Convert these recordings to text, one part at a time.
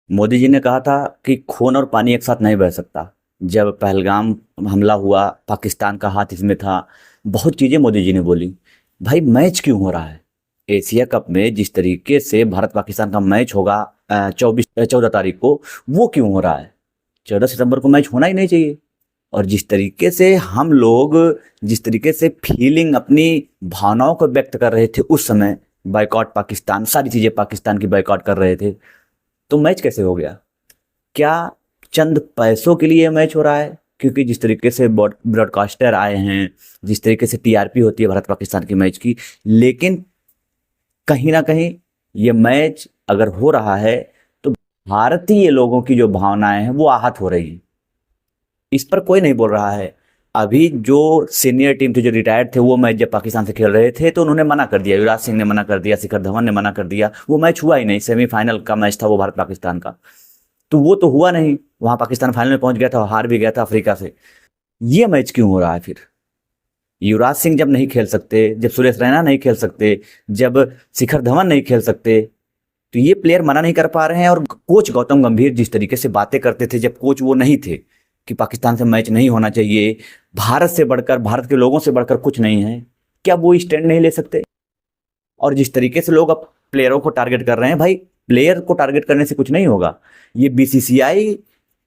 मोदी जी ने कहा था कि खून और पानी एक साथ नहीं बह सकता। जब पहलगाम हमला हुआ, पाकिस्तान का हाथ इसमें था। बहुत चीज़ें मोदी जी ने बोली। भाई मैच क्यों हो रहा है? एशिया कप में जिस तरीके से भारत पाकिस्तान का मैच होगा 14 तारीख को, वो क्यों हो रहा है? 14 सितंबर को मैच होना ही नहीं चाहिए। और जिस तरीके से हम लोग, जिस तरीके से फीलिंग, अपनी भावनाओं को व्यक्त कर रहे थे उस समय, बाइकॉट पाकिस्तान, सारी चीज़ें पाकिस्तान की बाइकॉट कर रहे थे, तो मैच कैसे हो गया? क्या चंद पैसों के लिए मैच हो रहा है? क्योंकि जिस तरीके से ब्रॉडकास्टर आए हैं, जिस तरीके से टीआरपी होती है भारत पाकिस्तान की मैच की, लेकिन कहीं ना कहीं ये मैच अगर हो रहा है तो भारतीय लोगों की जो भावनाएं हैं वो आहत हो रही हैं। इस पर कोई नहीं बोल रहा है। अभी जो सीनियर टीम थे, जो रिटायर्ड थे, वो मैच जब पाकिस्तान से खेल रहे थे तो उन्होंने मना कर दिया। युवराज सिंह ने मना कर दिया, शिखर धवन ने मना कर दिया। वो मैच हुआ ही नहीं। सेमीफाइनल का मैच था वो भारत पाकिस्तान का, तो वो तो हुआ नहीं। वहां पाकिस्तान फाइनल में पहुंच गया था, हार भी गया था अफ्रीका से। ये मैच क्यों हो रहा है फिर? युवराज सिंह जब नहीं खेल सकते, जब सुरेश रैना नहीं खेल सकते, जब शिखर धवन नहीं खेल सकते, तो ये प्लेयर मना नहीं कर पा रहे हैं। और कोच गौतम गंभीर जिस तरीके से बातें करते थे जब कोच वो नहीं थे, कि पाकिस्तान से मैच नहीं होना चाहिए, भारत से बढ़कर, भारत के लोगों से बढ़कर कुछ नहीं है, क्या वो स्टैंड नहीं ले सकते? और जिस तरीके से लोग अब प्लेयरों को टारगेट कर रहे हैं, भाई प्लेयर को टारगेट करने से कुछ नहीं होगा। ये बीसीसीआई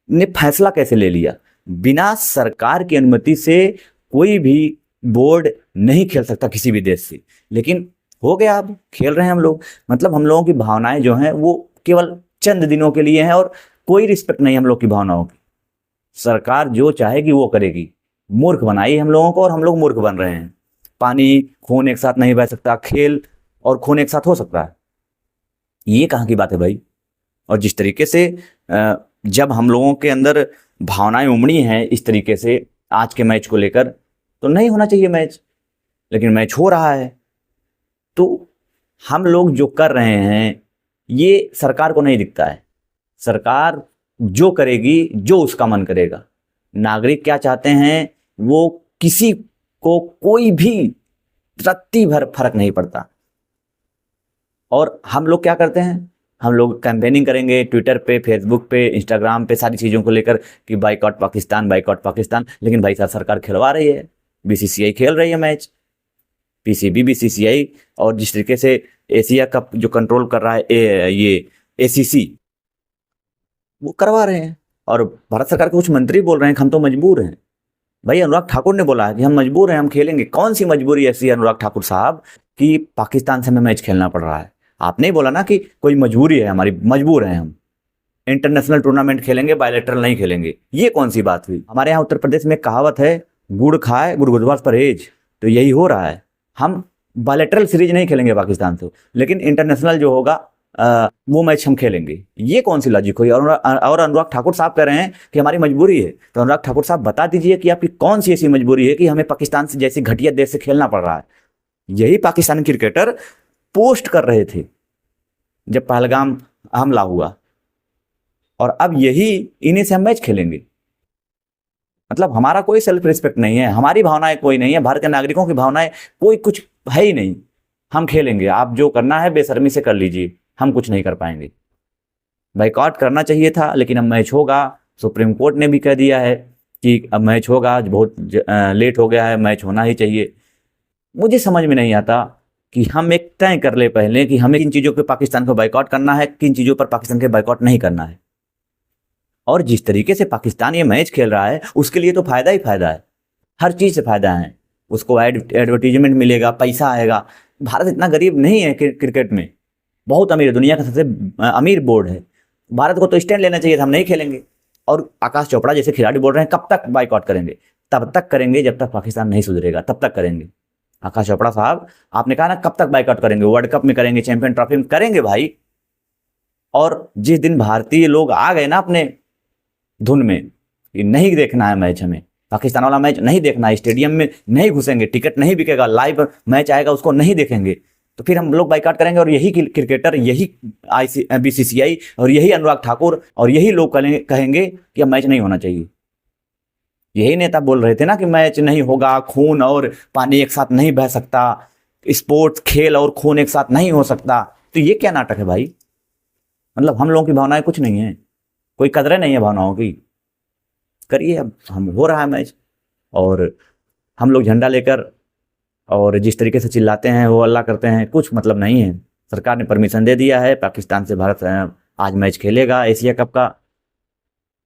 ने फैसला कैसे ले लिया? बिना सरकार की अनुमति से कोई भी बोर्ड नहीं खेल सकता किसी भी देश से। लेकिन हो गया, अब खेल रहे हैं हम लोग। मतलब हम लोगों की भावनाएं जो हैं वो केवल चंद दिनों के लिए हैं, और कोई रिस्पेक्ट नहीं हम लोग की भावनाओं की। सरकार जो चाहेगी वो करेगी। मूर्ख बनाई हम लोगों को और हम लोग मूर्ख बन रहे हैं। पानी खून एक साथ नहीं बह सकता, खेल और खून एक साथ हो सकता है? ये कहाँ की बात है भाई? और जिस तरीके से जब हम लोगों के अंदर भावनाएं उमड़ी हैं इस तरीके से आज के मैच को लेकर, तो नहीं होना चाहिए मैच, लेकिन मैच हो रहा है। तो हम लोग जो कर रहे हैं ये सरकार को नहीं दिखता है। सरकार जो करेगी, जो उसका मन करेगा। नागरिक क्या चाहते हैं वो किसी को कोई भी रत्ती भर फर्क नहीं पड़ता। और हम लोग क्या करते हैं? हम लोग कैंपेनिंग करेंगे ट्विटर पे, फेसबुक पे, इंस्टाग्राम पे, सारी चीज़ों को लेकर कि बाइकॉट पाकिस्तान, बाइकॉट पाकिस्तान। लेकिन भाई साहब सरकार खिलवा रही है, बीसीसीआई खेल रही है मैच, पीसीबी, बीसीसीआई। और जिस तरीके से एशिया कप जो कंट्रोल कर रहा है ये एसीसी, वो करवा रहे हैं। और भारत सरकार के कुछ मंत्री बोल रहे हैं कि हम तो मजबूर हैं। भाई अनुराग ठाकुर ने बोला है कि हम मजबूर हैं, हम खेलेंगे। कौन सी मजबूरी ऐसी है अनुराग ठाकुर साहब कि पाकिस्तान से हमें मैच खेलना पड़ रहा है? आपने ही बोला ना कि कोई मजबूरी है हमारी, मजबूर हैं हम, इंटरनेशनल टूर्नामेंट खेलेंगे, बायलैटरल नहीं खेलेंगे। ये कौन सी बात हुई? हमारे यहाँ उत्तर प्रदेश में एक कहावत है, गुड़ खाए गुड़ गुदवास परहेज। तो यही हो रहा है। हम बायलैटरल सीरीज नहीं खेलेंगे पाकिस्तान से, लेकिन इंटरनेशनल जो होगा वो मैच हम खेलेंगे। ये कौन सी लॉजिक हुई? और अनुराग ठाकुर साहब कह रहे हैं कि हमारी मजबूरी है। तो अनुराग ठाकुर साहब बता दीजिए कि आपकी कौन सी ऐसी मजबूरी है कि हमें पाकिस्तान से जैसे घटिया देश से खेलना पड़ रहा है? यही पाकिस्तानी क्रिकेटर पोस्ट कर रहे थे जब पहलगाम हमला हुआ, और अब यही इन्हीं से हम मैच खेलेंगे। मतलब हमारा कोई सेल्फ रिस्पेक्ट नहीं है, हमारी भावनाएं कोई नहीं है, भारत के नागरिकों की भावनाएं कोई कुछ है ही नहीं। हम खेलेंगे, आप जो करना है बेशर्मी से कर लीजिए, हम कुछ नहीं कर पाएंगे। बाइकआउट करना चाहिए था, लेकिन अब मैच होगा। सुप्रीम कोर्ट ने भी कह दिया है कि अब मैच होगा, बहुत लेट हो गया है, मैच होना ही चाहिए। मुझे समझ में नहीं आता कि हम एक तय कर ले पहले कि हमें किन चीज़ों पे पाकिस्तान को बाइकआउट करना है, किन चीज़ों पर पाकिस्तान के बाइकआउट नहीं करना है। और जिस तरीके से पाकिस्तान ये मैच खेल रहा है उसके लिए तो फायदा ही फायदा है, हर चीज़ से फायदा है। उसको एडवर्टीजमेंट मिलेगा, पैसा आएगा। भारत इतना गरीब नहीं है क्रिकेट में, बहुत अमीर है, दुनिया का सबसे अमीर बोर्ड है। भारत को तो स्टैंड लेना चाहिए था, हम नहीं खेलेंगे। और आकाश चोपड़ा जैसे खिलाड़ी बोल रहे हैं कब तक बाइकआउट करेंगे? तब तक करेंगे जब तक पाकिस्तान नहीं सुधरेगा, तब तक करेंगे। आकाश चोपड़ा साहब, आपने कहा ना कब तक बाइकआउट करेंगे? वर्ल्ड कप में करेंगे, चैंपियन ट्रॉफी में करेंगे भाई। और जिस दिन भारतीय लोग आ गए ना अपने धुन में कि नहीं देखना है मैच, हमें पाकिस्तान वाला मैच नहीं देखना है, स्टेडियम में नहीं घुसेंगे, टिकट नहीं बिकेगा, लाइव मैच आएगा उसको नहीं देखेंगे, तो फिर हम लोग बाइकआउट करेंगे। और यही क्रिकेटर, यही बीसीसीआई और यही अनुराग ठाकुर और यही लोग कहेंगे कि अब मैच नहीं होना चाहिए। यही नेता बोल रहे थे ना कि मैच नहीं होगा, खून और पानी एक साथ नहीं बह सकता, स्पोर्ट्स, खेल और खून एक साथ नहीं हो सकता। तो ये क्या नाटक है भाई? मतलब हम लोगों की भावनाएं कुछ नहीं है, कोई कदरें नहीं है भावनाओं की। करिए, अब हम हो रहा है मैच और हम लोग झंडा लेकर और जिस तरीके से चिल्लाते हैं वो अल्लाह करते हैं, कुछ मतलब नहीं है। सरकार ने परमिशन दे दिया है, पाकिस्तान से भारत आज मैच खेलेगा एशिया कप का।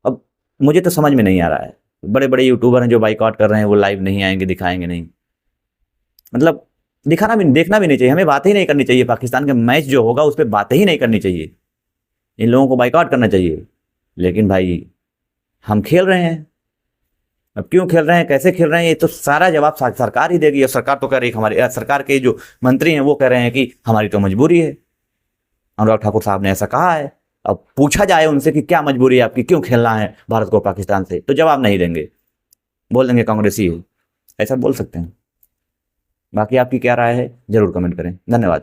अब मुझे तो समझ में नहीं आ रहा है, बड़े बड़े यूट्यूबर हैं जो बाइकआउट कर रहे हैं, वो लाइव नहीं आएंगे, दिखाएंगे नहीं। मतलब दिखाना भी, देखना भी नहीं चाहिए, हमें बातें ही नहीं करनी चाहिए। पाकिस्तान का मैच जो होगा उस पर बातें ही नहीं करनी चाहिए, इन लोगों को बाइकआउट करना चाहिए। लेकिन भाई हम खेल रहे हैं, अब क्यों खेल रहे हैं, कैसे खेल रहे हैं, ये तो सारा जवाब सरकार ही देगी। और सरकार तो कह रही है, हमारी सरकार के जो मंत्री हैं वो कह रहे हैं कि हमारी तो मजबूरी है। अनुराग ठाकुर साहब ने ऐसा कहा है। अब पूछा जाए उनसे कि क्या मजबूरी है आपकी, क्यों खेलना है भारत को पाकिस्तान से, तो जवाब नहीं देंगे, बोल देंगे कांग्रेसी है, ऐसा बोल सकते हैं। बाकी आपकी क्या राय है जरूर कमेंट करें। धन्यवाद।